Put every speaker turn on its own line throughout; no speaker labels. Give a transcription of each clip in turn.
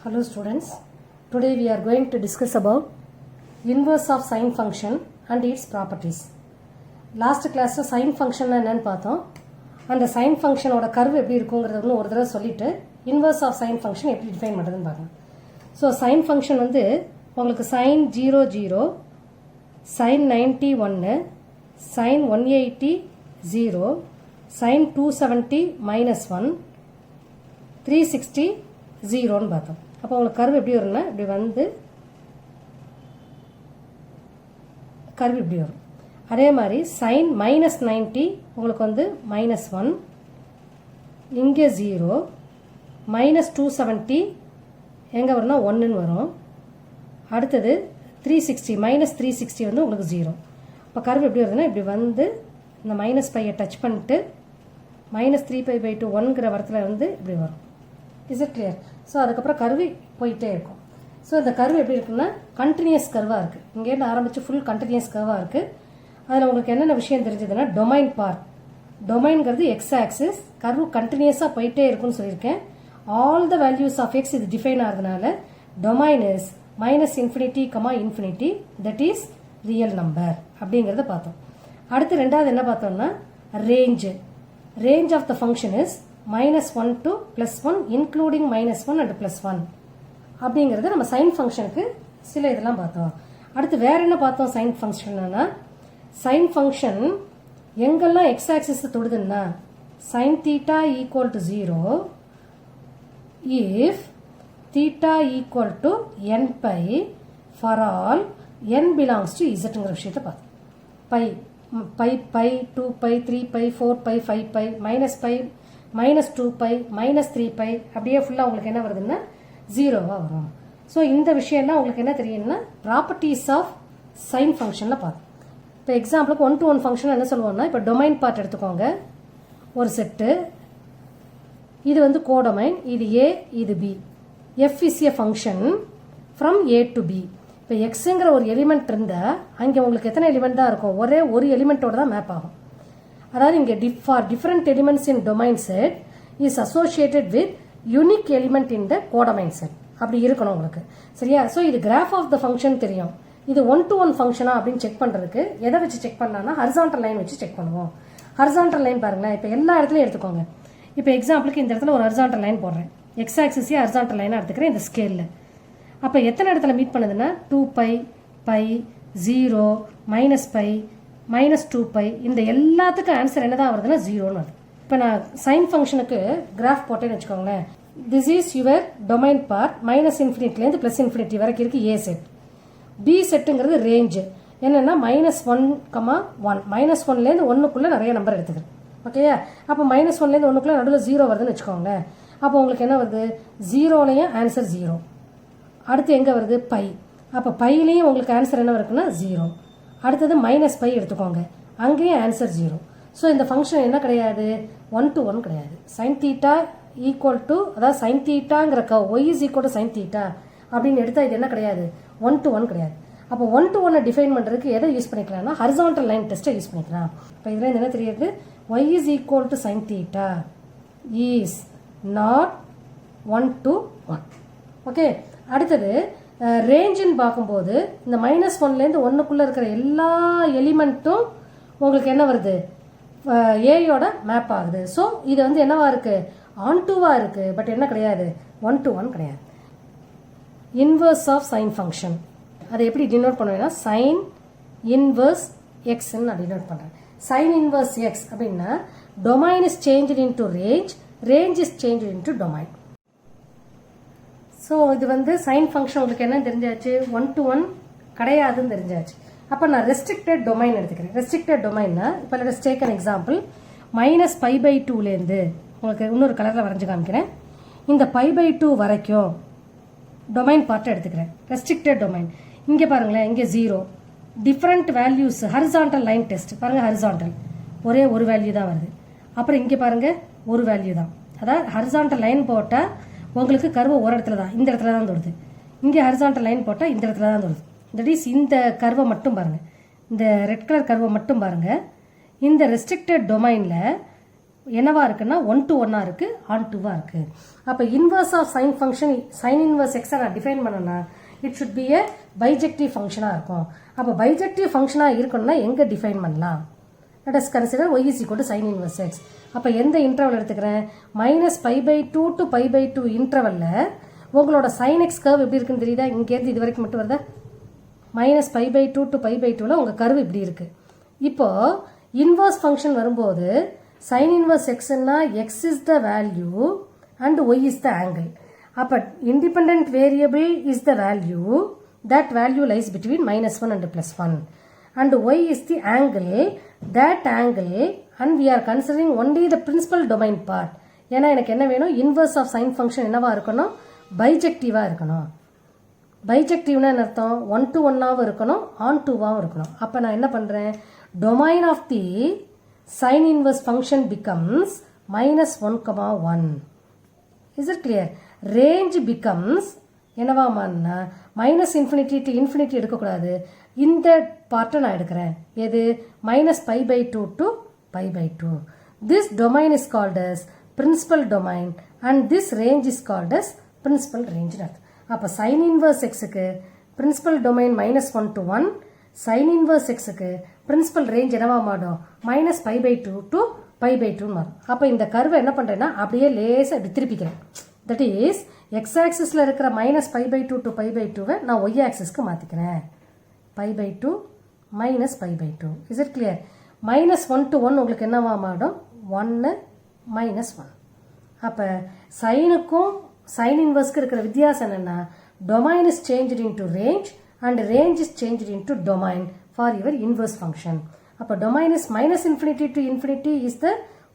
Hello students, today we are going to discuss about inverse of sine function and its properties. Last class sine function என்னன்னு பார்த்தோம். அந்த sine function ஓட curve எப்படி இருக்குங்கிறத ஒரு தடவை சொல்லிட்டு inverse of sine function எப்படி define பண்ணுறதுன்னு பார்க்கலாம். ஸோ sine function வந்து உங்களுக்கு sin 0 0, sin 90 1, sin 180 0, sin 270 minus 1, 360 0ன்னு பார்த்தோம். அப்போ உங்களுக்கு கர்வ் எப்படி வரும்னா இப்படி வந்து கர்வ் இப்படி வரும். அதே மாதிரி சைன் மைனஸ் 90 உங்களுக்கு வந்து மைனஸ் 1, இங்கே 0, மைனஸ் 270 எங்கே வரும்னா 1ன்னு வரும். அடுத்தது 360 மைனஸ் 360 வந்து உங்களுக்கு 0. இப்போ கர்வ் எப்படி வருதுன்னா இப்படி வந்து இந்த மைனஸ் பையை டச் பண்ணிட்டு மைனஸ் 3π/2 1ங்கிற வரத்தில் வந்து இப்படி வரும். Is it clear? ஸோ அதுக்கப்புறம் கர்வு போயிட்டே இருக்கும். ஸோ இந்த கர்வு எப்படி இருக்குன்னா கண்டினியூஸ் கர்வாக இருக்குது. இங்கேருந்து ஆரம்பித்து ஃபுல் கண்டினியூஸ் கர்வாக இருக்குது. அதில் உங்களுக்கு என்னென்ன விஷயம் தெரிஞ்சதுன்னா டொமைன் பார்ட். டொமைன்கிறது எக்ஸ் ஆக்சிஸ், கர்வு கண்டினியூஸாக போயிட்டே இருக்குன்னு சொல்லியிருக்கேன். All the values of x இது டிஃபைன் ஆகிறதுனால domain is minus infinity comma infinity, that is real number அப்படிங்கிறத பார்த்தோம். அடுத்து ரெண்டாவது என்ன பார்த்தோம்னா range. Range of the function is -1 to +1 including -1 and +1 அப்படிங்கிறது நம்ம சைன் ஃபங்க்ஷனுக்கு சில இதெல்லாம் பார்த்தோம். அடுத்து வேற என்ன பார்த்தோம் சைன் ஃபங்க்ஷன்னா சைன் ஃபங்க்ஷன் எங்கெல்லாம் எக்ஸ் ஆக்சிஸ் தொடுதுன்னா sin θ equal to 0 if θ equal to nπ for all n belongs to இசட்டுங்கிற விஷயத்தை பார்த்தோம். π 2π 3π 4π 5π -π -2π -3π அப்படியே ஃபுல்லாக உங்களுக்கு என்ன வருதுன்னா 0வா வரும். ஸோ இந்த விஷயம்லாம் உங்களுக்கு என்ன தெரியும்னா ப்ராப்பர்ட்டிஸ் ஆஃப் சைன் ஃபங்க்ஷனில் பார்த்தோம். இப்போ எக்ஸாம்பிளுக்கு 1 to 1 ஃபங்க்ஷன் என்ன சொல்லுவோம்னா இப்போ டொமைன் பார்ட் எடுத்துக்கோங்க. ஒரு செட்டு, இது வந்து கோடொமைன், இது ஏ, இது B. F is a function from A to B. இப்போ எக்ஸுங்கிற ஒரு எலிமெண்ட் இருந்தால் அங்கே உங்களுக்கு எத்தனை எலிமெண்ட் தான் இருக்கும்? ஒரே ஒரு எலிமெண்ட்டோட தான் மேப் ஆகும். அதாவது இங்கே for different elements in domain set is associated with unique element in the codomain set. அப்படி இருக்கணும் உங்களுக்கு, சரியா? ஸோ இது கிராஃப் ஆஃப் த ஃபங்க்ஷன் தெரியும். இது 1 to 1 ஃபங்க்ஷனா அப்படின்னு செக் பண்ணுறதுக்கு எதை வச்சு செக் பண்ணலாம்னா ஹரிசாண்டல் லைன் வச்சு செக் பண்ணுவோம். ஹரிசாண்டல் லைன் பாருங்களேன், இப்போ எல்லா இடத்துலையும் எடுத்துக்கோங்க. இப்போ எக்ஸாம்பிளுக்கு இந்த இடத்துல ஒரு ஹரிசாண்டல் லைன் போடுறேன். எக்ஸ் ஆக்சிஸே ஹரிசாண்டல் லைனாக எடுத்துக்கிறேன் இந்த ஸ்கேலில். அப்போ எத்தனை இடத்துல மீட் பண்ணுதுன்னா 2π, π, 0, -π, -2π இந்த எல்லாத்துக்கும் ஆன்சர் என்னதான் வருதுன்னா 0ன்னு வருது. இப்போ நான் சைன் ஃபங்க்ஷனுக்கு கிராஃப் போட்டேன்னு வச்சுக்கோங்களேன். This is your domain part -∞ +∞ வரைக்கும் இருக்கு ஏ செட். பி செட்டுங்கிறது ரேஞ்சு என்னன்னா -1, 1 -1லேருந்து 1க்குள்ளே நிறைய நம்பர் எடுத்துக்கிறேன். ஓகேயா? அப்போ -1லேருந்து 1க்குள்ளே நடுவில் 0 வருதுன்னு வச்சுக்கோங்களேன். அப்போ உங்களுக்கு என்ன வருது? 0லையும் ஆன்சர் 0. அடுத்து எங்கே வருது? பை. அப்போ பையிலையும் உங்களுக்கு ஆன்சர் என்ன இருக்குன்னா 0. அடுத்தது -π எடுத்துக்கோங்க, அங்கேயும் ஆன்சர் 0. ஸோ இந்த ஃபங்க்ஷன் என்ன கிடையாது? 1 to 1 கிடையாது. sin θ ஈக்குவல் டு அதாவது sin θங்கிற y is equal to sin θ அப்படின்னு எடுத்தால் இது என்ன கிடையாது? 1 to 1 கிடையாது. அப்போ 1 to 1 டிஃபைன் பண்ணுறதுக்கு எதை யூஸ் பண்ணிக்கலாம்னா ஹரிசாண்டல் லைன் டெஸ்ட்டை யூஸ் பண்ணிக்கலாம். இப்போ இதில் என்ன தெரியுது? y is equal to sin θ is not 1 to 1. Okay, அடுத்தது ரேஞ்சுன்னு பார்க்கும்போது இந்த -1லேருந்து 1க்குள்ளே இருக்கிற எல்லா எலிமெண்ட்டும் உங்களுக்கு என்ன வருது? ஏயோட மேப் ஆகுது. ஸோ இது வந்து என்னவா இருக்கு? ஆன்டூவாக இருக்கு. பட் என்ன கிடையாது? 1 to 1 கிடையாது. இன்வர்ஸ் ஆஃப் சைன் ஃபங்க்ஷன் அதை எப்படி டினோட் பண்ணுவேன்னா சைன் இன்வர்ஸ் எக்ஸ்ன்னு நான் டினோட் பண்ணுறேன். சைன் இன்வர்ஸ் எக்ஸ் அப்படின்னா domain is change into range, range is change into domain. So இது வந்து சைன் ஃபங்க்ஷன் உங்களுக்கு என்ன தெரிஞ்சாச்சு? 1 to 1 கிடையாதுன்னு தெரிஞ்சாச்சு. அப்போ நான் ரெஸ்ட்ரிக்டட் டொமைன் எடுத்துக்கிறேன். ரெஸ்ட்ரிக்டட் டொமைன்னா இப்போ லெட்ஸ் டேக் அன் எக்ஸாம்பிள். -π/2லேருந்து உங்களுக்கு இன்னொரு கலரில் வரைஞ்சி காமிக்கிறேன். இந்த π/2 வரைக்கும் டொமைன் பார்ட்டை எடுத்துக்கிறேன். ரெஸ்ட்ரிக்டட் டொமைன் இங்கே பாருங்களேன், இங்கே 0 different values. Horizontal line test பாருங்கள், ஹரிசாண்டல் ஒரே ஒரு வேல்யூ தான் வருது. அப்புறம் இங்கே பாருங்கள் ஒரு வேல்யூ தான். அதாவது ஹரிசாண்டல் லைன் போட்டால் உங்களுக்கு கர்வு ஒரு இடத்துல தான், இந்த இடத்துல தான் தொடுது. இங்கே ஹரிசாண்டல் லைன் போட்டால் இந்த இடத்துல தான் தொடுது. தட் இஸ் இந்த கர்வை மட்டும் பாருங்கள், இந்த ரெட் கலர் கர்வை மட்டும் பாருங்கள். இந்த ரெஸ்ட்ரிக்டட் டொமைனில் என்னவா இருக்குன்னா 1 to 1 இருக்கு, on 2 இருக்கு. அப்போ inverse of sine function sine inverse எக்ஸை நான் டிஃபைன் பண்ணனா it should be a bijective ஃபங்க்ஷனாக இருக்கும். அப்போ பைஜெக்டிவ் ஃபங்க்ஷனாக இருக்கணும்னா எங்கே டிஃபைன் பண்ணலாம்? let us consider y is equal to sin inverse x. அப்போ எந்த இன்டர்வல் எடுத்துக்கிறேன்? -π/2 to π/2 இன்டர்வலில் உங்களோட sin x கர்வ் எப்படி இருக்குன்னு தெரியுதா? இங்கேருந்து இது வரைக்கும் மட்டும் வருதா? -π/2 to π/2ல உங்கள் கர்வ் இப்படி இருக்கு. இப்போ இன்வர்ஸ் ஃபங்க்ஷன் வரும்போது sin inverse xன்னா x is the value and y is the angle. அப்போ independent variable is the value, that value lies between -1 and +1, and y is the angle, that angle, and we are considering only the principal domain part. ஏன்னா எனக்கு என்ன வேணும்? Inverse of sine function என்னவா இருக்கணும்? பைஜெக்டிவாக இருக்கணும். பைஜெக்டிவ்னா என்ன அர்த்தம்? 1 to 1 இருக்கணும், on 2 இருக்கணும். அப்போ நான் என்ன பண்ணுறேன்? domain of the sin inverse function becomes -1, is it clear? range becomes என்னவா மாறினா -infinity to infinity எடுக்கக்கூடாது, இந்த பார்ட்டை நான் எடுக்கிறேன். எது? -π/2 to π/2. this domain is called as principal domain and this range is called as principal range. அப்போ sin inverse xக்கு principal domain -1 to 1, sin inverse xக்கு principal range என்னவா மாறும்? -π/2 to π/2 மாறும். அப்போ இந்த கர்வை என்ன பண்ணுறேன்னா அப்படியே லேசாக இப்படி திருப்பிக்கிறேன். தட் இஸ் எக்ஸ் ஆக்சிஸில் இருக்கிற -π/2 to π/2வை நான் ஒய் ஆக்சிஸ்க்கு மாற்றிக்கிறேன். π/2 -π/2. Is it clear? -1 to 1 உங்களுக்கு என்னவா மாறும்? 1 -1. அப்போ சைனுக்கும் சைன் இன்வர்ஸ்க்கு இருக்கிற வித்தியாசம் என்னென்னா domain is changed into range and range is changed into domain for your inverse function. அப்போ domain is -infinity to infinity is the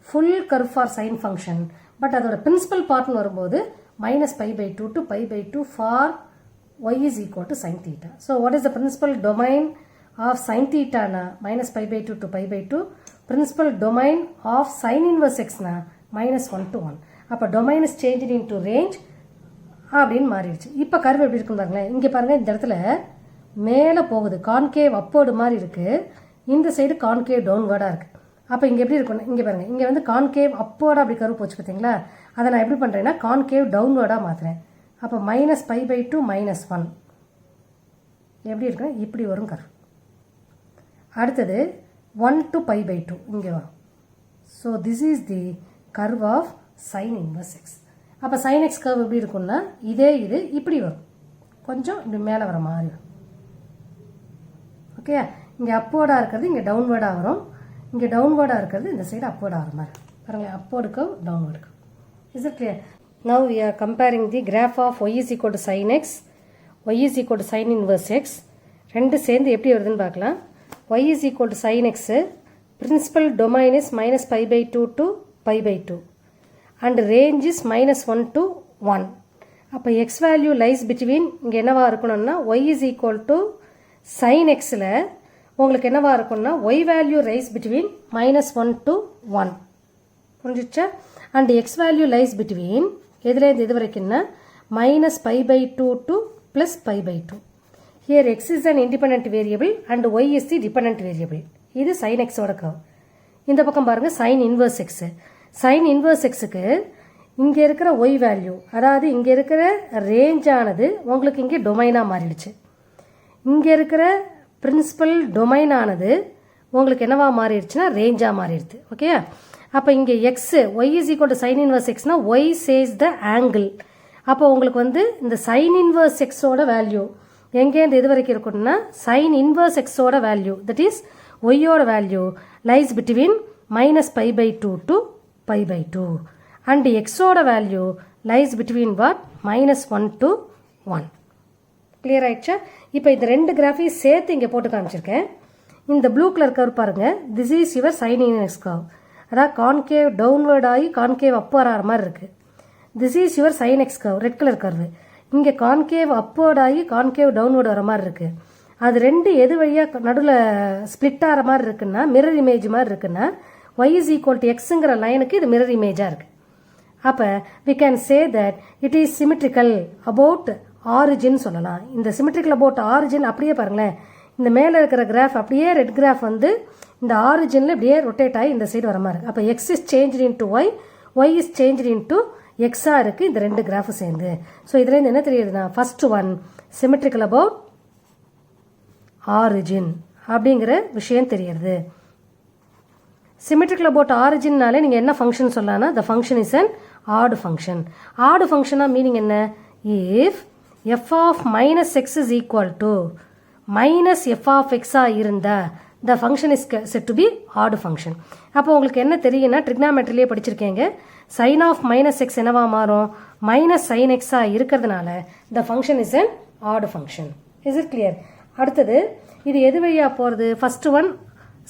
full curve for sine function. But அதோட principal பார்ட்னு வரும்போது -π/2 to π/2 for y is equal to sin theta. So what is the principal domain of sin theta na? -π/2 to π/2. Principal domain of sin inverse x na? -1 to 1. அப்போ domain is changed into range அப்படின்னு மாறிடுச்சு. இப்போ curve எப்படி இருக்குன்னு பாருங்களேன். இங்கே பாருங்கள், இந்த இடத்துல மேலே போகுது, கான்கேவ் அப்போர்டு மாதிரி இருக்குது, இந்த சைடு கான்கேவ் டவுன்வேர்டாக இருக்குது. அப்போ இங்கே எப்படி இருக்குன்னு இங்கே பாருங்கள், இங்கே வந்து கான்கேவ் அப்போர்டாக அப்படி கர்வ் போச்சு பார்த்தீங்களா? அதை நான் எப்படி பண்ணுறேன்னா கான்கேவ் டவுன்வேர்டாக மாற்றுறேன். அப்போ -π/2 -1 எப்படி இருக்குன்னா இப்படி வரும் கர்வ். அடுத்தது 1 to π/2 இங்கே வரும். So this is the curve of sin inverse x. அப்போ sin x கர்வ் எப்படி இருக்குன்னா இது இப்படி வரும், கொஞ்சம் இப்படி மேலே வர மாதிரி வரும். ஓகே, இங்கே அப்போர்டாக இருக்கிறது இங்கே டவுன்வேர்டாக வரும், இங்கே டவுன்வேர்டாக இருக்கிறது இந்த சைடு அப்போர்டாக வர மாதிரி பாருங்களேன். அப்போர்டு curve, downward curve. Is it clear? Now we are comparing the graph of y is equal to sin x, y is equal to sin inverse x. ரெண்டு சேர்ந்து எப்படி வருதுன்னு பார்க்கலாம். y is equal to sin x, principal domain is -π/2 to π/2 and range is -1 to 1. அப்போ x value lies between, இங்கே என்னவா இருக்கணும்னா y is equal to sin xல உங்களுக்கு என்னவா இருக்கும்னா y value lies between -1 to 1. புரிஞ்சிச்சா? and x value lies between எதுலேருந்து இது வரைக்கும்னா -π/2 to +π/2. Here x is an independent variable and y is the dependent variable. இது sin x ஓட கர்வ். இந்த பக்கம் பாருங்க sin inverse x. sin inverse xக்கு இங்கே இருக்கிற y வேல்யூ, அதாவது இங்கே இருக்கிற ரேஞ்ச் ஆனது உங்களுக்கு இங்கே டொமைனாக மாறிடுச்சு. இங்கே இருக்கிற பிரின்சிபல் டொமைன் ஆனது உங்களுக்கு என்னவா மாறிடுச்சுன்னா ரேஞ்சாக மாறிடுது. ஓகே, அப்போ இங்கே x y is equal to sine inverse எக்ஸ்னா ஒய் சேஸ் த ஆங்கிள். அப்போ உங்களுக்கு வந்து இந்த சைன் இன்வர்ஸ் எக்ஸோட வேல்யூ எங்கேருந்து எது வரைக்கும் இருக்குன்னா சைன் இன்வர்ஸ் எக்ஸோட வேல்யூ, தட் இஸ் ஒய்யோட value lies between -π/2 to π/2 and எக்ஸோட value lies between what -1 to 1. Clear ஆயிடுச்சா? இப்போ இந்த ரெண்டு கிராஃபையும் சேர்த்து இங்கே போட்டு காமிச்சிருக்கேன். இந்த ப்ளூ கலர் கர்வ் பாருங்க, this is your sine inverse curve. அதாவது கான்கேவ் டவுன்வர்ட் ஆகி கான்கேவ் அப்பர் ஆகிற மாதிரி இருக்குது. This is your sine x curve, red colour curve. இங்கே கான்கேவ் அப்பர்ட் ஆகி கான்கேவ் டவுன்வர்ட் வர மாதிரி இருக்குது. அது ரெண்டு எது வழியாக நடுவில் ஸ்பிளிட் ஆகிற மாதிரி இருக்குன்னா மிரர் இமேஜ் மாதிரி இருக்குன்னா y is equal to xங்கிற லைனுக்கு இது மிரர் இமேஜாக இருக்குது. அப்போ we can say that it is symmetrical about origin சொல்லலாம். இந்த symmetrical about origin அப்படியே பாருங்களேன், இந்த மேலே இருக்கிற கிராஃப் அப்படியே ரெட் கிராஃப் வந்து இந்த ஆரிஜினில் இப்படியே ரொட்டேட் ஆகி இந்த சைடு வர மாதிரி இருக்குது. அப்போ x is change into y, y is change into எக்ஸாக இருக்குது இந்த ரெண்டு கிராஃபு சேர்ந்து. ஸோ இதுலேருந்து என்ன தெரியுதுன்னா, first one symmetrical about origin அப்படிங்கிற விஷயம் தெரியுது. சிமெட்ரிக்கல் அபவுட் ஆரிஜின்னாலே நீங்கள் என்ன ஃபங்க்ஷன் சொல்லலாம்னா, the function is an odd function. Odd ஃபங்க்ஷனாக மீனிங் என்ன, if f of minus x is equal to minus f of எக்ஸாக இருந்தால் the function is set to be odd function. அப்போ உங்களுக்கு என்ன தெரியும்னா, ட்ரிக்னாமெட்ரிலேயே படிச்சிருக்கேங்க, சைன் ஆஃப் மைனஸ் எக்ஸ் என்னவா மாறும், மைனஸ் சைன் எக்ஸாக இருக்கிறதுனால the function is an odd function. Is it clear? அடுத்தது இது எது வழியாக போகிறது, first one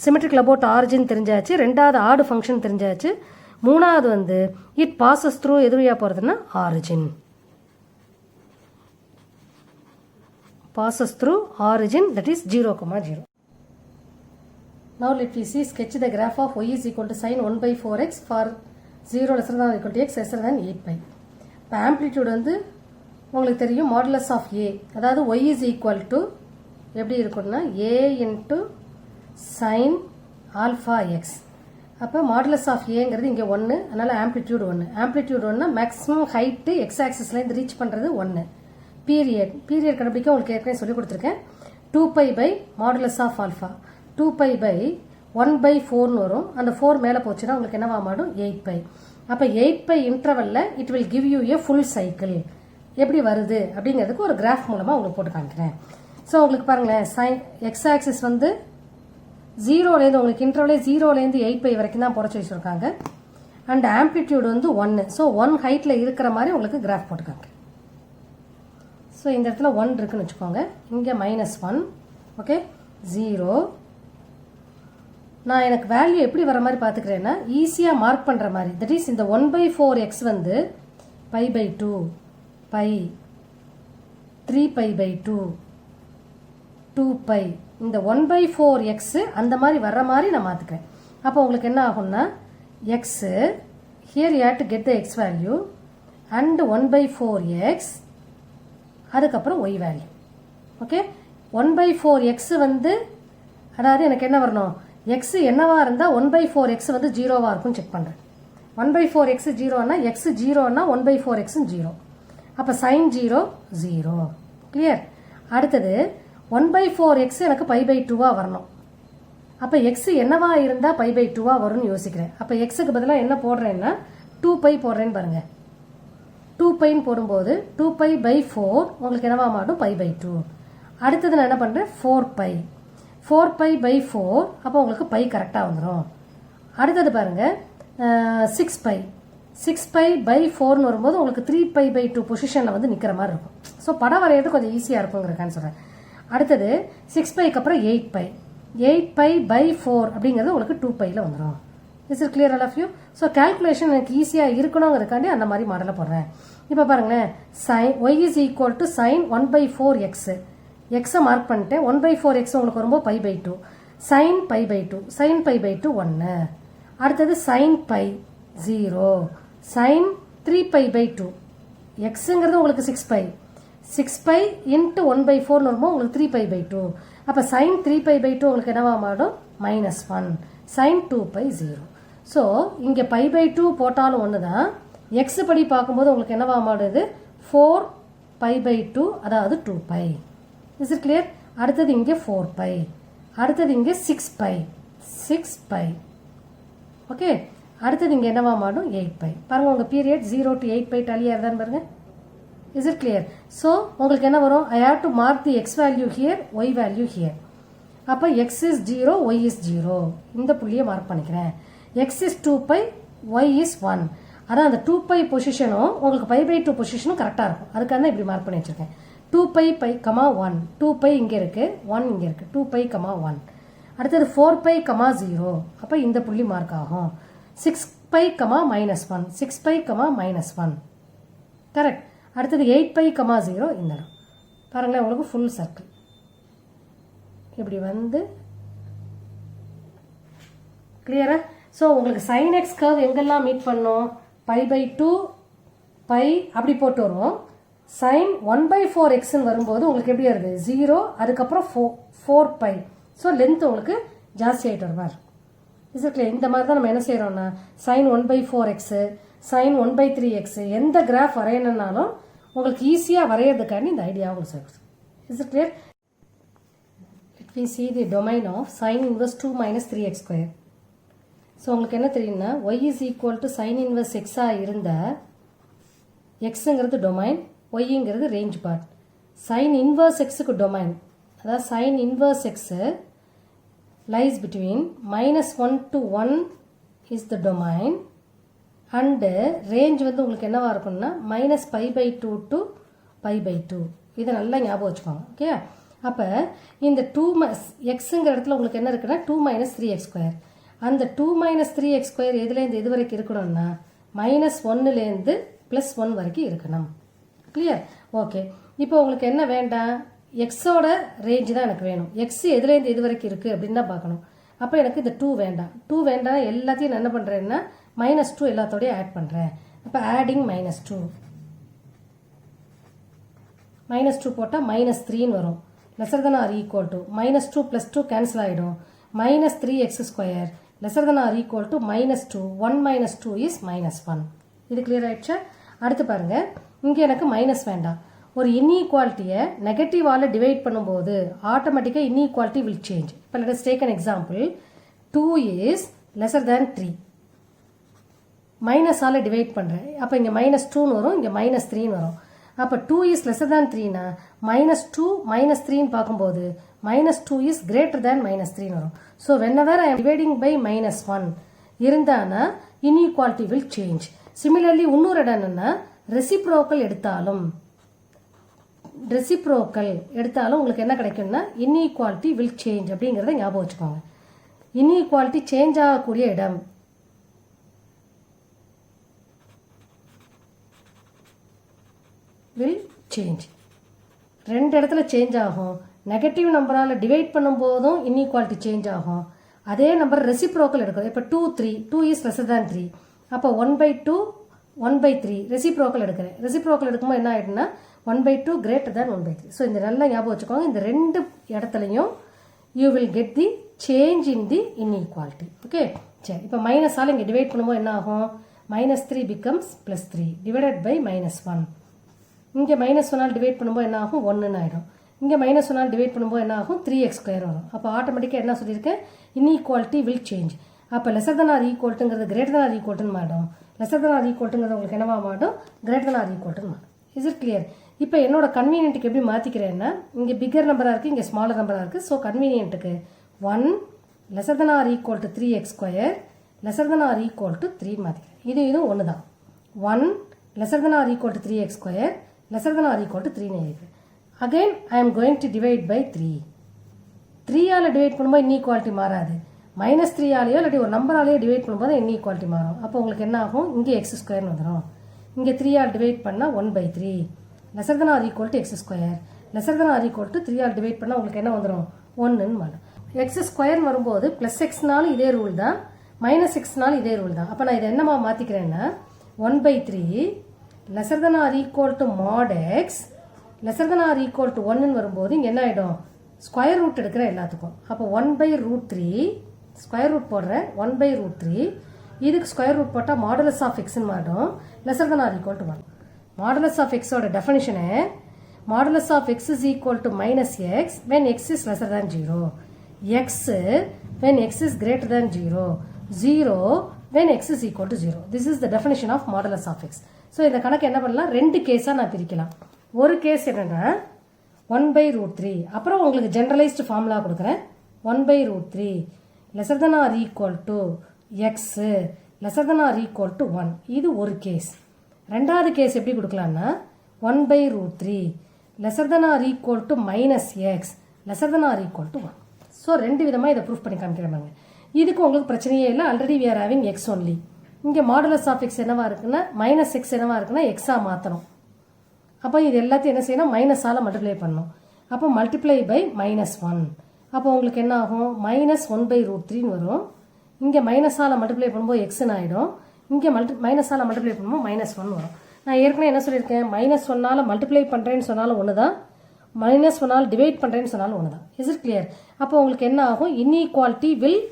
symmetrical about origin தெரிஞ்சாச்சு, ரெண்டாவது ஆடு ஃபங்க்ஷன் தெரிஞ்சாச்சு, மூணாவது வந்து இட் பாசஸ் த்ரூ எது வழியாக போகிறதுனா origin. passes through origin, that is 0, 0. Now let me see, sketch the graph of y is equal to sin 1 by 4x for 0 lesser than or equal to x lesser than 8 pi. இப்போ amplitude வந்து உங்களுக்கு தெரியும் modulus of ஏ, அதாவது y is equal to எப்படி இருக்குன்னா a into sin alpha x. அப்போ modulus of ஏங்கிறது இங்கே 1, அதனால் amplitude 1. Amplitude 1 maximum height x ஆக்சிஸ்லேருந்து ரீச் பண்ணுறது 1. பீரியட் கண்டுபிடிக்க உங்களுக்கு ஏற்கனவே சொல்லி கொடுத்துருக்கேன். 2 pi by modulus of alpha 2 pi by 1 by 4 வரும். அந்த 4 மேலே போச்சுன்னா உங்களுக்கு என்னவா மாடும் 8 pi. அப்போ 8 pi இன்டர்வல்ல it will give you a full cycle. எப்படி வருது அப்படிங்கிறதுக்கு ஒரு கிராஃப் மூலமாக உங்களுக்கு போட்டு காமிக்கிறேன். ஸோ உங்களுக்கு பாருங்களேன், எக்ஸ் ஆக்சிஸ் வந்து 0லேருந்து உங்களுக்கு இன்டர்வலே 0லேருந்து 8 pi வரைக்கும் தான் புறச்சி வச்சுருக்காங்க. அண்ட் ஆம்ப்ளிடியூட் வந்து 1. ஸோ 1 ஹைட்டில் இருக்கிற மாதிரி உங்களுக்கு கிராஃப் போட்டுக்காங்க. ஸோ இந்த இடத்துல 1 இருக்குன்னு வச்சுக்கோங்க, இங்கே -1, ஓகே 0. நான் எனக்கு வேல்யூ எப்படி வர மாதிரி பார்த்துக்கிறேன்னா, ஈஸியாக மார்க் பண்ணுற மாதிரி, தட் இஸ் இந்த 1/4x வந்து pi by 2, pi 3 pi by 2, 2 pi, இந்த 1/4x அந்த மாதிரி வர்ற மாதிரி நான் மாற்றுக்கிறேன். அப்போ உங்களுக்கு என்ன ஆகும்னா, x here you have to get the x value and 1/4x, அதுக்கப்புறம் y வேல்யூ. ஓகே, 1/4x வந்து அதாவது எனக்கு என்ன வரணும், x என்னவா இருந்தால் 1/4x வந்து 0வா இருக்கும்னு செக் பண்ணுறேன். 1/4x 0னா x 0னா 1/4x 0. அப்போ sin 0 0. கிளியர்? அடுத்தது 1/4x எனக்கு pi by 2வா வரணும். அப்போ x என்னவா இருந்தால் pi by 2வா வரும்னு யோசிக்கிறேன். அப்போ xக்கு பதிலாக என்ன போடுறேன்னா 2 pi போடுறேன்னு பாருங்க. 2 பைன்னு போடும்போது 2 pi by 4 உங்களுக்கு என்னவா மாட்டும் pi by 2. அடுத்தது நான் என்ன பண்ணுறேன் 4 pi, 4 pi by 4, அப்போ உங்களுக்கு pi கரெக்டாக வந்துடும். அடுத்தது பாருங்கள் 6 pi, 6 pi by 4ன்னு வரும்போது உங்களுக்கு 3 pi by 2 பொசிஷனில் வந்து நிற்கிற மாதிரி இருக்கும். ஸோ படம் வரைகிறது கொஞ்சம் ஈஸியாக இருக்குங்கிறக்கான்னு சொல்கிறேன். அடுத்தது 6 piக்கு அப்புறம் 8 pi, 8 pi by 4 அப்படிங்கிறது உங்களுக்கு 2 piயில் வந்துடும். Is it clear all of you? So calculation எனக்கு ஈஸியாக இருக்கணுங்கிறதுக்காண்டி அந்த மாதிரி மாடலை போடுறேன். இப்போ பாருங்களேன், y is equal to sine 1/4x, எக்ஸை மார்க் பண்ணிட்டேன். 1/4x உங்களுக்கு வரும்போது pi by 2, sine pi by 2, sine pi by 2 1. அடுத்தது sine pi 0, sine 3 pi by 2, எக்ஸுங்கிறது உங்களுக்கு 6 pi, 6 pi இன்ட்டு 1/4 வரும்போது உங்களுக்கு 3 pi by 2. அப்போ சைன் 3 pi by 2 உங்களுக்கு என்னவா மாடும் -1, சைன் 2 pi 0. ஸோ இங்கே pi by 2 போட்டாலும் ஒன்று தான், எக்ஸ் படி பார்க்கும்போது உங்களுக்கு என்னவா மாடுது 4 pi by 2, அதாவது 2 pi. Is it clear? அடுத்தது இங்கே 4 pi, அடுத்தது இங்கே 6 pi, 6 pi. ஓகே, அடுத்தது இங்கே என்னவா மாடும் 8 pi. பாருங்கள் உங்கள் பீரியட் 0 to 8 pi டலியாக இருந்தான்னு பாருங்கள். Is it clear? ஸோ உங்களுக்கு என்ன வரும், I have to mark the x value here, y value here. அப்போ எக்ஸ் இஸ் 0, ஒய் இஸ் 0, இந்த புள்ளியை மார்க் பண்ணிக்கிறேன். X is 2 pi, y is 1. அதான் அந்த 2 pi பொசிஷனும் உங்களுக்கு pi by 2 பொசிஷனும் கரெக்டாக இருக்கும். அதுக்காக தான் இப்படி மார்க் பண்ணி வச்சுருக்கேன். 2 pi 1, 2 pi இங்கே இருக்குது, 1 இங்கே இருக்குது, 2 pi 1. அடுத்தது 4 pi 0, அப்போ இந்த புள்ளி மார்க் ஆகும். 6 pi -1, 6 pi -1, கரெக்ட். அடுத்தது 8 pi 0 இந்த இடம். பாருங்களேன் உங்களுக்கு ஃபுல் சர்க்கிள் இப்படி வந்து கிளியரா? ஸோ உங்களுக்கு sin x கர்வ் எங்கெல்லாம் மீட் பண்ணோம், pi by 2 pi அப்படி போட்டு வருவோம். sin 1/4xன்னு வரும்போது உங்களுக்கு எப்படி வருது 0, அதுக்கப்புறம் 4 pi. ஸோ லென்த் உங்களுக்கு ஜாஸ்தி ஆகிட்டு வருவார். இசட்ல இந்த மாதிரி தான் நம்ம என்ன செய்கிறோம்னா sin 1/4x sin 1/3x எந்த கிராஃப் வரையணுன்னாலும் உங்களுக்கு ஈஸியாக வரையிறதுக்காண்டி இந்த ஐடியா உங்களுக்கு சொல்லுது. Is it clear? Let me see the domain of sin inverse 2 minus 3x square. So உங்களுக்கு என்ன தெரியும்னா y is equal to sin inverse x-ஆக இருந்த xங்கிறது டொமைன், yங்கிறது ரேஞ்ச் பார்ட். sin inverse x-க்கு டொமைன், அதாவது sin inverse x lies between -1 to 1 is the domain and range வந்து உங்களுக்கு என்னவா இருக்கும்னா -π/2 to π/2. இதை நல்லா ஞாபகம் வச்சுக்கோங்க. ஓகே, அப்போ இந்த 2 எக்ஸுங்கிற இடத்துல உங்களுக்கு என்ன இருக்குன்னா 2 - 3x². அந்த 2 - 3x² எதுலேருந்து எது வரைக்கும் இருக்கணும்னா -1லேருந்து +1 வரைக்கும் இருக்கணும். கிளியர்? ஓகே, இப்போ உங்களுக்கு என்ன வேண்டாம், எக்ஸோட ரேஞ்சு தான் எனக்கு வேணும். எக்ஸ் எதுலேருந்து எது வரைக்கும் இருக்குது அப்படின்னு தான் பார்க்கணும். அப்போ எனக்கு இந்த 2 வேண்டாம். 2 வேண்டாம், எல்லாத்தையும் நான் என்ன பண்ணுறேன்னா -2 எல்லாத்தோடையும் ஆட் பண்ணுறேன். அப்போ ஆடிங் -2 -2 போட்டால் -3ன்னு வரும். Lesser than or equal to -2 + 2 cancel ஆகிடும். -3x² lesser than or equal to -2 1 - 2 is -1. இது கிளியர் ஆயிடுச்சா? அடுத்து பாருங்கள், இங்கே எனக்கு மைனஸ் வேண்டாம். ஒரு இன்இக்வாலிட்டியை நெகட்டிவால் டிவைட் பண்ணும்போது ஆட்டோமேட்டிக்காக இன்இக்வாலிட்டி வில் சேஞ்ச். இப்போ let us take an example. 2 is lesser than 3. மைனஸால் டிவைட் பண்ணுறேன். அப்போ இங்கே -2ன்னு வரும், இங்கே -3ன்னு வரும். அப்போ 2 இஸ் லெஸர் தேன் 3னா -2 -3ன்னு பார்க்கும்போது -2 இஸ் கிரேட்டர் தேன் -3ன்னு வரும். So whenever I am dividing by -1 இருந்தானா இன்இக்வாலிட்டி வில் சேஞ்ச். சிமிலர்லி இன்னொரு இடம் என்னன்னா ரெசிப்ரோக்கல் எடுத்தாலும் உங்களுக்கு என்ன கிடைக்கும்னா இன்இக்வாலிட்டி வில் சேஞ்ச் அப்படிங்கிறத ஞாபகம் வச்சுக்கோங்க. இன்இக்வாலிட்டி சேஞ்ச் ஆகக்கூடிய இடம் வில் சேஞ்ச். ரெண்டு இடத்துல சேஞ்ச் ஆகும். நெகட்டிவ் நம்பரால் டிவைட் பண்ணும்போதும் இன்இக்வாலிட்டி சேஞ்ச் ஆகும். அதே நம்பர் ரெசிப்ரோக்கல் எடுக்கும். இப்போ 2 3 2 இஸ் லெஸர் தேன் 3. அப்போ 1/2 1/3 ரெசிப்ரோக்கல் எடுக்கிறேன். ரெசிப்ரோக்கல் எடுக்கும்போது என்ன ஆகிடும்னா 1/2 கிரேட்டர் தேன் 1/3. ஸோ இந்த நல்லா ஞாபகம் வச்சுக்கோங்க. இந்த ரெண்டு இடத்துலையும் you will get the change in the inequality. Okay, சரி. இப்போ மைனஸால் இங்கே டிவைட் பண்ணும்போது என்ன ஆகும்? -3 பிகம்ஸ் +3 டிவைடட் பை -1. இங்கே -1ஆல் டிவைட் பண்ணும்போது என்ன ஆகும்? 1ன்னு ஆகிடும். இங்கே -1ஆல் டிவைட் பண்ணும்போது என்ன ஆகும்? 3x² வரும். அப்போ ஆட்டோமேட்டிக்காக என்ன சொல்லியிருக்கேன்? Inequality will change. அப்போ லெஸர் தென் ஆர் ஈக்குவல்ட்டுங்கிறது கிரேட்டர் தென் ஆர் ஈக்குவல்ட்டுன்னு மாட்டோம். லெஸர் தென் ஆர் ஈக்குவல்ட்டுங்கிறது உங்களுக்கு என்னவா மாட்டோம்? கிரேட்டர் தென் ஆர் ஈக்குவல்ட்டுன்னு மாட்டோம். Is it clear? இப்போ என்னோட கன்வீனியன்ட்டுக்கு எப்படி மாற்றிக்கிறேன்னா, இங்கே பிக்கர் நம்பராக இருக்குது, இங்கே ஸ்மாலர் நம்பராக இருக்குது. ஸோ கன்வீனியன்ட்டுக்கு 1 lesser than or equal to 3x² lesser than or equal to 3 மாற்றிக்கிறேன். இதுவும் ஒன்று தான். 1 lesser than or equal to 3x² lesser than or equal to 3ன்னு இருக்குது. Again I am going to divide by 3. 3ஆல் டிவைட் பண்ணும்போது inequality மாறாது. -3ஆலேயோ இல்லாட்டி ஒரு நம்பராலேயோ டிவைட் பண்ணும்போது இன்இக்வாலிட்டி மாறும். அப்போ உங்களுக்கு என்ன ஆகும்? இங்கே x² வந்துடும். இங்கே 3ஆல் டிவைட் பண்ணால் 1/3 lesser than or equal to x² lesser than or equal to 3ஆல் டிவைட் பண்ணால் உங்களுக்கு என்ன வந்துடும்? 1ன்னு மாறும். x² வரும்போது +x-னாலும் இதே ரூல் தான், -x-னாலும் இதே ரூல் தான். அப்போ நான் இதை என்னமா மாற்றிக்கிறேன்னா 1/3 lesser than or equal to mod x lesser than or equal to 1ன்னு வரும்போது இங்கே என்ன ஆகிடும்? ஸ்கொயர் ரூட் எடுக்கிற எல்லாத்துக்கும். அப்போ 1/√3 ஸ்கொயர் ரூட் போடுறேன். 1/√3 இதுக்கு ஸ்கொயர் ரூட் போட்டால் மாடுலஸ் ஆஃப் எக்ஸ்ன்னு மாட்டோம். Lesser than or equal to 1. Modulus of எக்ஸோட டெஃபினிஷனு modulus of x is equal to -x when x is lesser than 0, x when x is greater than 0, 0 when x is equal to 0. This is the definition of modulus of x. So இந்த கணக்கு என்ன பண்ணலாம்? ரெண்டு கேஸாக நான் பிரிக்கலாம். ஒரு case என்னென்னா 1/√3. அப்புறம் உங்களுக்கு ஜென்ரலைஸ்டு ஃபார்முலா கொடுக்குறேன். 1/√3 lesser than or equal to x lesser than or equal to 1. இது ஒரு கேஸ். ரெண்டாவது கேஸ் எப்படி கொடுக்கலாம்னா 1/√3 lesser than or equal to -x lesser than or equal to 1. So ரெண்டு விதமாக இதை ப்ரூஃப் பண்ணி காமிக்கிறேன். இதுக்கு உங்களுக்கு பிரச்சனையே இல்லை. Already we are having x only. இங்கே மாடுலஸ் ஆஃப் எக்ஸ் என்னவா இருக்குன்னா -x என்னவா இருக்குன்னா எக்ஸாக மாற்றணும். அப்போ இது எல்லாத்தையும் என்ன செய்யணும்? மைனஸால் மல்டிப்ளை பண்ணணும். அப்போ மல்டிப்ளை பை -1. அப்போ உங்களுக்கு என்ன ஆகும்? -1/√3ன்னு வரும். இங்கே மைனஸால் மல்டிப்ளை பண்ணும்போது எக்ஸ்ன்னு ஆகிடும். இங்கே மைனஸால் மல்டிப்ளை பண்ணும்போது -1 வரும். நான் ஏற்கனவே என்ன சொல்லியிருக்கேன்? -1ஆல் மல்டிப்ளை பண்ணுறேன்னு சொன்னாலும் ஒன்று தான், மைனஸ் ஒன்னால் டிவைட் பண்ணுறேன்னு சொன்னாலும் ஒன்று தான். Is it clear? அப்போ உங்களுக்கு என்ன ஆகும்? இன்இக்வாலிட்டி வில்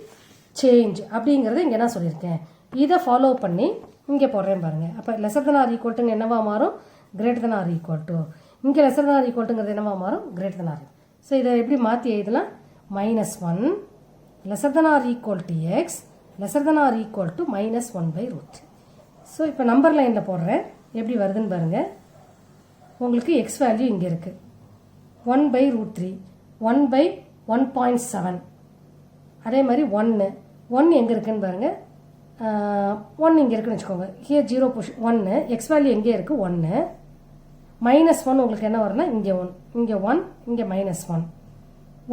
சேஞ்ச் அப்படிங்கிறத இங்கே நான் சொல்லியிருக்கேன். இதை ஃபாலோ பண்ணி இங்கே போடுறேன் பாருங்கள். அப்போ லெசர் தன் ஆர் ஈக்குவல்ட்டுங்க என்னவா மாறும்? Greater than or equal to. இங்கே லெசர் தன் ஆர் ஈக்குவல்ட்டுங்கிறது என்னவா மாறும்? Greater than R. ஸோ இதை எப்படி மாற்றி எழுதலாம்? -1 lesser than or equal to x lesser than or equal to -1/√3. So இப்போ நம்பர் லைனில் போடுறேன். எப்படி வருதுன்னு பாருங்கள். உங்களுக்கு எக்ஸ் வேல்யூ இங்கே இருக்குது 1/√3 1/1.7. அதே மாதிரி 1 எங்கே இருக்குன்னு பாருங்கள். 1 இங்கே இருக்குன்னு வச்சுக்கோங்க. ஹியர் 0 புஷ் 1 எக்ஸ் வேல்யூ எங்கே இருக்குது? 1 -1 உங்களுக்கு என்ன வரும்னா இங்கே 1 இங்கே 1 இங்கே -1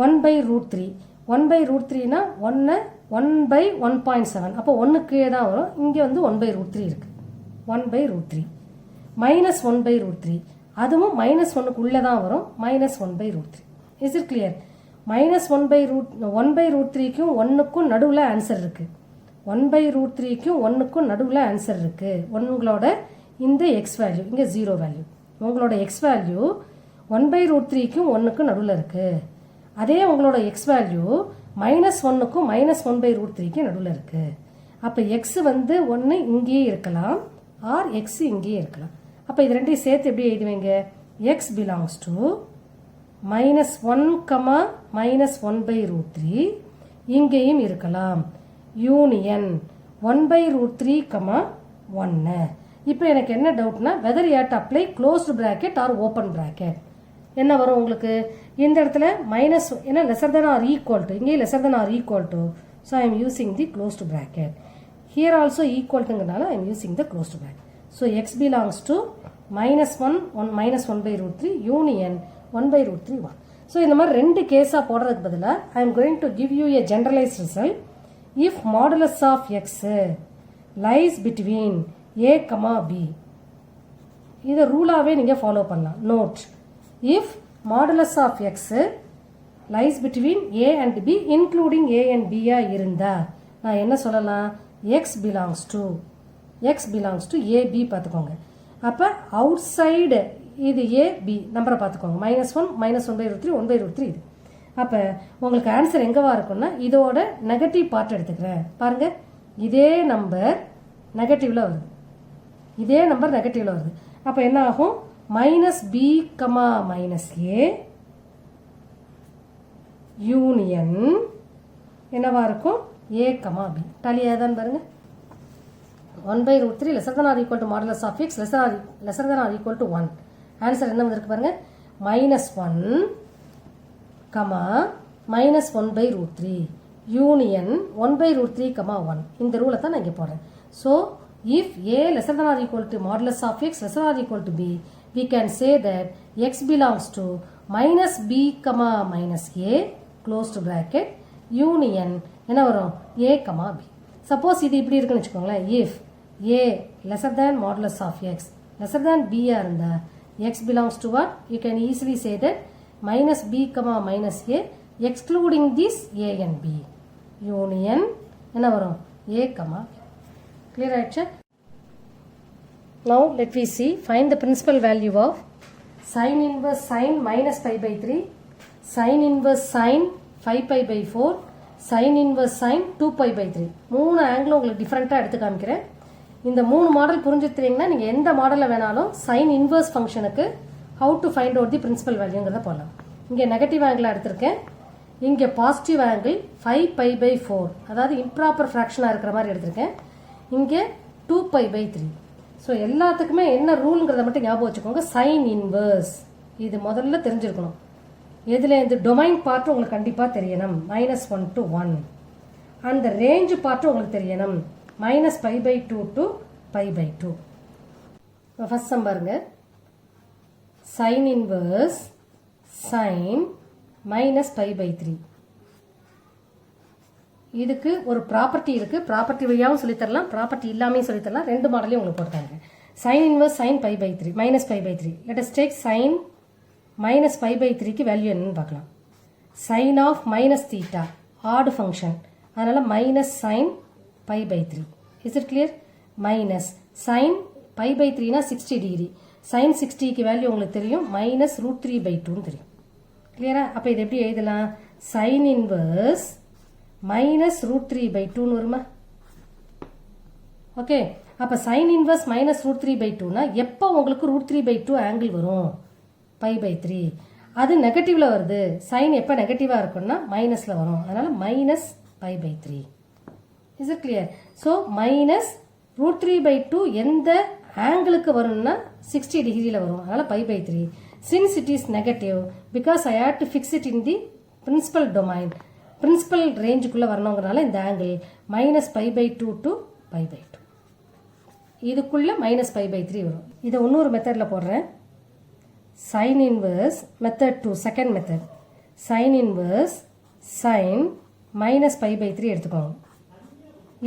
1/√3 1/√3னா 1/1.7. அப்போ 1க்கு தான் வரும். இங்கே வந்து 1/√3 இருக்குது. 1/√3 -1/√3 அதுவும் -1க்கு உள்ளே தான் வரும். -1/√3. Is it clear? -1/√3க்கும் 1க்கும் நடுவில் ஆன்சர் இருக்குது. 1/√3க்கும் 1க்கும் நடுவில் ஆன்சர் இருக்குது. உங்களோட இந்த எக்ஸ் வேல்யூ இங்கே 0 வேல்யூ. உங்களோட எக்ஸ் வேல்யூ 1/√3க்கும் 1க்கும் நடுவில் இருக்குது. அதே உங்களோட எக்ஸ் வேல்யூ -1க்கும் -1/√3க்கும் நடுவில் இருக்குது. அப்போ எக்ஸ் வந்து 1 இங்கேயே இருக்கலாம் ஆர் எக்ஸ் இங்கேயே இருக்கலாம். அப்போ இது ரெண்டையும் சேர்த்து எப்படி எழுதுவீங்க? எக்ஸ் பிலாங்ஸ் டு -1, -1/√3 இங்கேயும் இருக்கலாம். யூனியன் 1/√3, 1. இப்போ எனக்கு என்ன டவுட்னா whether you have to apply closed bracket or open bracket. என்ன வரும் உங்களுக்கு? இந்த இடத்துல மைனஸ் ஏன்னா lesser than or equal to, இங்கே lesser than or equal to. So I am using the closed bracket. Here also equal டுங்கிறனால I am using the closed bracket. So x belongs to -1/√3 union 1/√3 1. So இந்த மாதிரி ரெண்டு கேஸாக போடுறதுக்கு பதிலாக I am going to give you a generalise result. If modulus of x lies between a, b. இதை ரூலாகவே நீங்கள் ஃபாலோ பண்ணலாம். Note, if modulus of x lies between a and b including a and b இருந்தால் நான் என்ன சொல்லலாம்? X belongs to ab பார்த்துக்கோங்க. அப்போ அவுட் சைடு இது a b நம்பரை பார்த்துக்கோங்க. -1 -1/√3 1/√3 இது. அப்போ உங்களுக்கு ஆன்சர் எங்கேவா இருக்குன்னா இதோட நெகட்டிவ் பார்ட் எடுத்துக்கிறேன். பாருங்கள், இதே நம்பர் நெகட்டிவில் வருது. அப்போ என்ன ஆகும்? -b, -a யூனியன் என்னவா இருக்கும்? a, b. டலியாக தான் பாருங்கள். 1/√3 lesser than or equal to modulus of x lesser than or equal to 1. Answer என்ன வந்திருக்கு பாருங்கள்? -1, -1/√3 யூனியன் 1/√3, 1. இந்த ரூலை தான் நான் இங்கே போடுறேன். So if a lesser than or equal to modulus of x lesser than or equal to b, we can say that x belongs to -b, -a close to bracket union என்ன வரும்? a, b. Suppose இது இப்படி இருக்குன்னு வச்சுக்கோங்களேன். if a lesser than modulus of x lesser than b இருந்தா x belongs to what? You can easily say that -b, -a excluding this a and b union என்ன வரும்? a, b. Clear ஆயிடுச்சு? Now let we see. Find the principal value of sin inverse sin -pi/3, sin inverse sin 5pi/4, sin inverse sin 2pi/3. 3 angle உங்களுக்கு டிஃப்ரெண்ட்டாக எடுத்து காமிக்கிறேன். இந்த 3 model புரிஞ்சுக்கிறீங்கன்னா நீங்கள் எந்த மாடலில் வேணாலும் sin inverse ஃபங்க்ஷனுக்கு how to find out the principal valueங்கிறத போடலாம். இங்கே நெகட்டிவ் ஆங்கிளாக எடுத்திருக்கேன். இங்கே பாசிட்டிவ் ஆங்கிள் 5pi/4 அதாவது இம்ப்ராப்பர் ஃப்ராக்ஷனாக இருக்கிற மாதிரி எடுத்திருக்கேன். இங்கே 2pi/3. ஸோ எல்லாத்துக்குமே என்ன ரூலுங்கிறத மட்டும் ஞாபகம் வச்சுக்கோங்க. சைன் இன்வர்ஸ் இது முதல்ல தெரிஞ்சிருக்கணும். இதில் இந்த டொமைன் பார்ட்டு உங்களுக்கு கண்டிப்பாக தெரியணும். -1 to 1. அந்த ரேஞ்ச் பார்ட்டு உங்களுக்கு தெரியணும். -π/2 to π/2. ஃபர்ஸ்ட் சம் பாருங்க. Sine inverse sine -π/3. இதுக்கு ஒரு ப்ராப்பர்ட்டி இருக்குது. ப்ராப்பர்ட்டி வழியாகவும் சொல்லித்தரலாம், ப்ராப்பர்ட்டி இல்லாமையும் சொல்லித்தரலாம். ரெண்டு மாடலையும் உங்களுக்கு போட்டுருக்காங்க. Sine inverse sine π/3 -π/3. Let us take sine -π/3க்கு வேல்யூ என்னன்னு பார்க்கலாம். சைன் ஆஃப் -θ ஆட் ஃபங்க்ஷன், அதனால் -sin π/3. இஸ் இட் கிளியர்? -sin π/3னா 60 டிகிரி. sin 60க்கு வேல்யூ உங்களுக்கு தெரியும் -√3/2 தெரியும். கிளியரா? அப்போ இது எப்படி எழுதலாம்? sin inverse minus root 3 by 2 வருமா? ஓகே, அப்போ sin inverse minus root 3 by 2னா எப்போ உங்களுக்கு root 3 by 2 ஆங்கிள் வரும்? pi by 3. அது நெகட்டிவ்ல வருது. சைன் எப்போ நெகட்டிவாக இருக்குன்னா மைனஸில் வரும். அதனால minus pi by 3. Is it clear? So minus root 3 by 2 எந்த ஆங்கிளுக்கு வரும்னா 60 டிகிரியில் வரும். அதனால pi by 3. Since it is negative, because I have to fix it in the principal domain, principal rangeக்குள்ள வரணுங்கிறனால இந்த angle minus pi by 2 to pi by 2. இதுக்குள்ள minus pi by 3 வரும். இதை இன்னொரு மெத்தடில் போடுறேன். sin inverse method 2, second method. sin inverse sin minus pi by 3 எடுத்துக்கோங்க.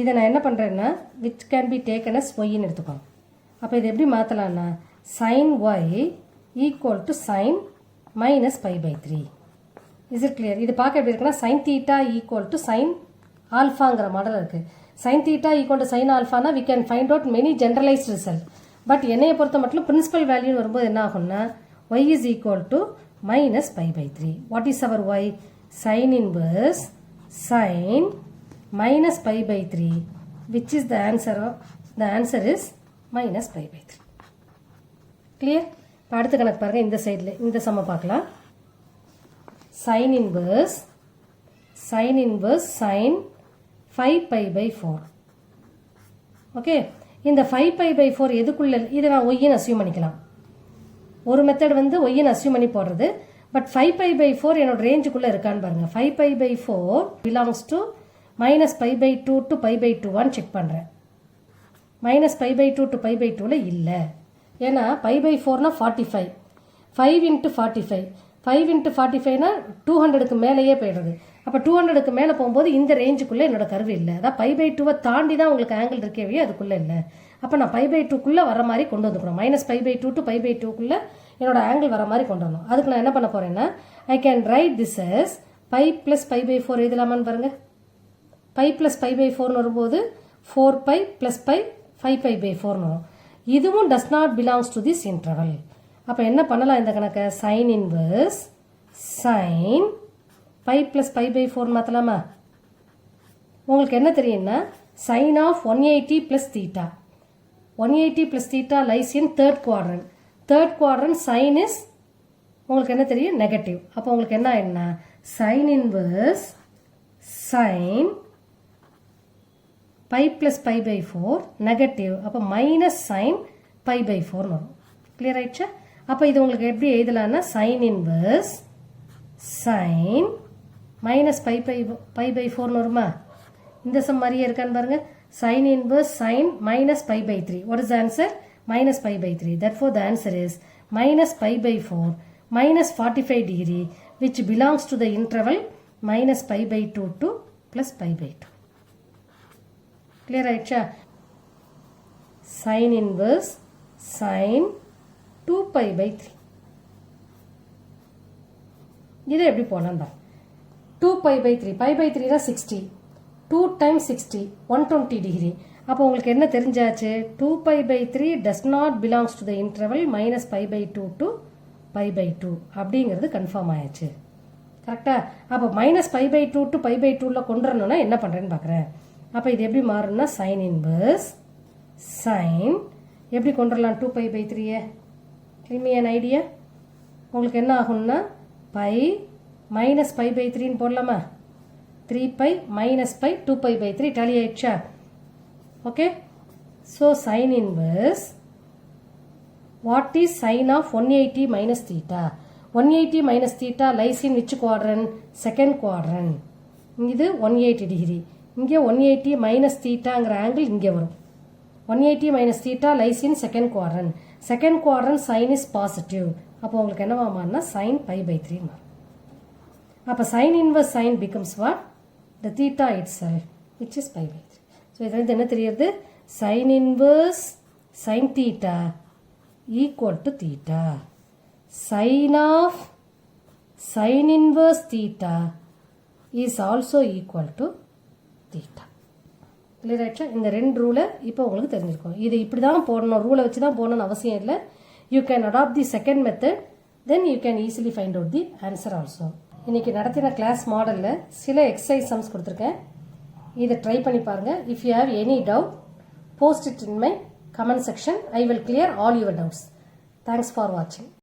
இதை நான் என்ன பண்ணுறேன்னா which can be taken as yன்னு எடுத்துக்கோங்க. அப்போ இதை எப்படி மாற்றலான்னா sin y equal to sin minus pi by 3. Is it clear? இது பார்க்க எப்படி இருக்குன்னா sin theta equal to sin alphaங்கிற மாடல் இருக்குது. sin theta equal to sin alphaனா we can find out many generalized result. But என்னையை பொறுத்த மட்டும் பிரின்சிபல் வேல்யூ வரும்போது என்ன ஆகும்னா y is equal to minus pi by 3. What is our y? Sin inverse sin minus pi by 3, which is the answer. The answer is minus pi by 3. Clear? இப்போ அடுத்த கணக்கு பாருங்க. இந்த சைடில் இந்த சம பார்க்கலாம். sin inverse sin 5 pi by 4. Okay, இந்த 5 pi by 4 எதுக்குள்ள? இதை நான் ஒய்ன்னு அசியூம் பண்ணிக்கலாம். ஒரு மெத்தட் வந்து ஒய்ன்னு அசியூம் பண்ணி போடுறது. பட் 5 pi by 4 என்னோட ரேஞ்சுக்குள்ளே இருக்கான்னு பாருங்க. 5 pi by 4 belongs to minus pi by 2 to pi by 2 check பண்ணுறேன். minus pi by 2 to pi by 2ல இல்லை. ஏன்னா pi by 4னா 45. 5 into 45. 5 into 45னா 200க்கு மேலேயே போயிடுறது. அப்போ 200க்கு மேலே போகும்போது இந்த ரேஞ்சுக்குள்ளே என்னோட கர்வு இல்லை. அதான் pi by 2வை தாண்டி தான் உங்களுக்கு ஆங்கிள் இருக்கவே அதுக்குள்ளே இல்லை. அப்போ நான் pi by 2க்குள்ளே வர மாதிரி கொண்டு வந்துக்கணும். minus pi by 2 to pi by 2க்குள்ளே என்னோட ஆங்கிள் வர மாதிரி கொண்டு வரணும். அதுக்கு நான் என்ன பண்ண போகிறேன்னா I can write this as pi plus pi by 4 எழுதலாமான்னு பாருங்க. pi plus pi by 4 வரும்போது 4 pi plus pi 5 pi by 4 வரும். இதுவும் does not belongs to this interval. அப்போ என்ன பண்ணலாம் இந்த கணக்கை? sin inverse sin pi plus pi by 4 மாற்றலாமா? உங்களுக்கு என்ன தெரியும்னா sin of 180 plus theta. 180 plus theta lies in third quadrant. Third quadrant sin is உங்களுக்கு என்ன தெரியும்? நெகட்டிவ். அப்போ உங்களுக்கு என்ன ஆயிடும்னா sin inverse sin pi plus pi by 4 negative. அப்போ மைனஸ் சைன் pi by 4 வரும். கிளியர் ஆயிடுச்சா? அப்போ இது உங்களுக்கு எப்படி எழுதலாம்னா sin inverse sin minus pi by 4 வருமா? இந்த சம் மாதிரியே இருக்கான்னு பாருங்க. sin inverse sin minus pi by 3. What is the answer? Minus pi by 3. Therefore the answer is minus pi by 4 minus 45 degree, which belongs to the interval minus pi by 2 to plus pi by 2. Clear ஆயிடுச்சா? sin inverse sin 2 pi by 3. இது எப்படி போனான்? 2 pi by 3. pi by 3 தான் 60. 2 times 60 120 degree. அப்போ உங்களுக்கு என்ன தெரிஞ்சாச்சு? 2 pi by 3 does not belongs to the interval minus pi by 2 to pi by 2 அப்படிங்கிறது confirm ஆயாச்சு. கரெக்டா? அப்போ minus pi by 2 to pi by 2ல கொண்டு வரணும்னா என்ன பண்ணுறேன்னு பார்க்குறேன். அப்போ இது எப்படி மாறும்னா sin inverse sin எப்படி கொண்டு வரலாம் 2 pi by 3? Give me an idea. உங்களுக்கு என்ன ஆகும்னா pi minus pi by 3ன்னு போடலாமா? 3 pi minus pi 2 pi by 3 tally ஆயிடுச்சா? Okay, so sin inverse what is sin of 180 minus theta? 180 minus theta lies in which quadrant? Second quadrant. இது 180 degree. இங்கே 180 minus thetaங்கிற angle இங்கே வரும். 180 minus theta lies in second quadrant. Second quadrant sin is positive. அப்போ உங்களுக்கு என்னவா மாறினா sin pi by 3 மாறும். அப்போ sin inverse sin becomes what? The theta itself, which is pi by 3. So இதில் என்ன தெரியுது? sin inverse sin theta equal to theta. Sin of sin inverse theta is also equal to theta. Clear ஆயிடுச்சா? இந்த ரெண்டு ரூலை இப்போ உங்களுக்கு தெரிஞ்சிருக்கும். இது இப்படி தான் போடணும், ரூலை வச்சு தான் போடணும்னு அவசியம் இல்லை. You can adapt the second method then you can easily find out the answer also. இன்னைக்கு நடத்தின கிளாஸ் மாடலில் சில எக்ஸசைஸ் சம்ஸ் கொடுத்துருக்கேன். இதை ட்ரை பண்ணி பாருங்கள். If you have any doubt post it in my comment section. I will clear all your doubts. Thanks for watching.